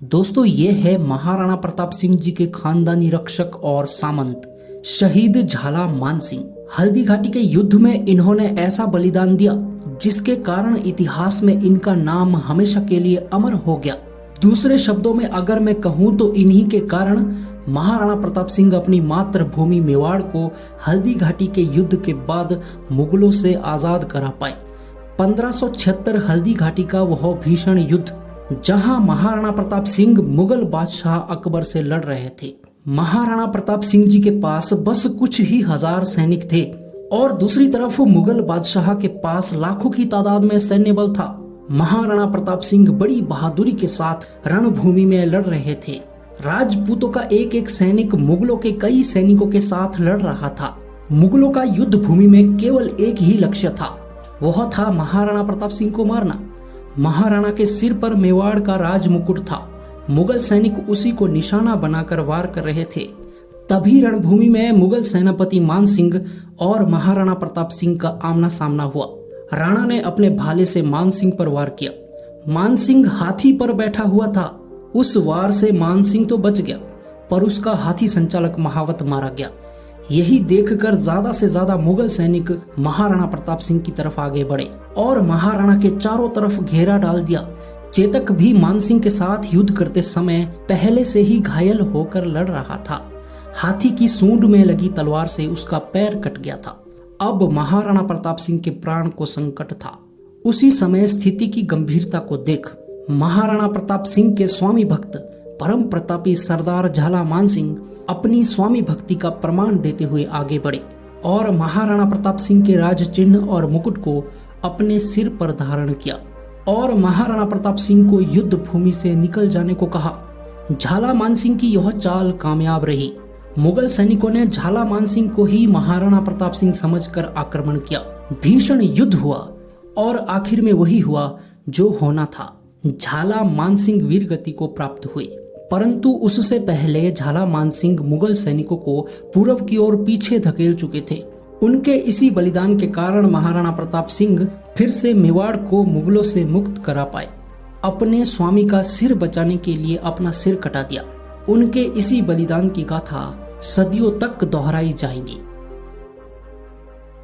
दोस्तों ये है महाराणा प्रताप सिंह जी के खानदानी रक्षक और सामंत शहीद झाला मानसिंह। हल्दी घाटी के युद्ध में इन्होंने ऐसा बलिदान दिया जिसके कारण इतिहास में इनका नाम हमेशा के लिए अमर हो गया। दूसरे शब्दों में अगर मैं कहूँ तो इन्हीं के कारण महाराणा प्रताप सिंह अपनी मातृभूमि मेवाड़ को हल्दी घाटी के युद्ध के बाद मुगलों से आजाद करा पाए। 1576 हल्दी घाटी का वह भीषण युद्ध जहां महाराणा प्रताप सिंह मुगल बादशाह अकबर से लड़ रहे थे। महाराणा प्रताप सिंह जी के पास बस कुछ ही हजार सैनिक थे और दूसरी तरफ मुगल बादशाह के पास लाखों की तादाद में सैन्य बल था। महाराणा प्रताप सिंह बड़ी बहादुरी के साथ रणभूमि में लड़ रहे थे। राजपूतों का एक एक सैनिक मुगलों के कई सैनिकों के साथ लड़ रहा था। मुगलों का युद्ध भूमि में केवल एक ही लक्ष्य था, वह था महाराणा प्रताप सिंह को मारना। महाराणा के सिर पर मेवाड़ का राज मुकुट था। मुगल सैनिक उसी को निशाना बनाकर वार कर रहे थे। तभी रणभूमि में मुगल सेनापति मानसिंह और महाराणा प्रताप सिंह का आमना सामना हुआ। राणा ने अपने भाले से मानसिंह पर वार किया। मानसिंह हाथी पर बैठा हुआ था। उस वार से मानसिंह तो बच गया, पर उसका हाथी संचालक महावत मारा गया। यही देखकर ज्यादा से ज्यादा मुगल सैनिक महाराणा प्रताप सिंह की तरफ आगे बढ़े और महाराणा के चारों तरफ घेरा डाल दिया। चेतक भी मानसिंह के साथ युद्ध करते समय पहले से ही घायल होकर लड़ रहा था। हाथी की सूंड में लगी तलवार से उसका पैर कट गया था। अब महाराणा प्रताप सिंह के प्राण को संकट था। उसी समय स्थिति की गंभीरता को देख महाराणा प्रताप सिंह के स्वामी भक्त परम प्रतापी सरदार झाला मानसिंह अपनी स्वामी भक्ति का प्रमाण देते हुए आगे बढ़े और महाराणा प्रताप सिंह के राज चिन्ह और मुकुट को अपने सिर पर धारण किया और महाराणा प्रताप सिंह को युद्ध भूमि से निकल जाने को कहा। झाला मानसिंह की यह चाल कामयाब रही। मुगल सैनिकों ने झाला मानसिंह को ही महाराणा प्रताप सिंह समझकर आक्रमण किया। भीषण युद्ध हुआ और आखिर में वही हुआ जो होना था। झाला मानसिंह वीरगति को प्राप्त हुए, परंतु उससे पहले झाला मानसिंह मुगल सैनिकों को पूर्व की ओर पीछे धकेल चुके थे। उनके इसी बलिदान के कारण महाराणा प्रताप सिंह फिर से मेवाड़ को मुगलों से मुक्त करा पाए। अपने स्वामी का सिर बचाने के लिए अपना सिर कटा दिया। उनके इसी बलिदान की गाथा सदियों तक दोहराई जाएंगी।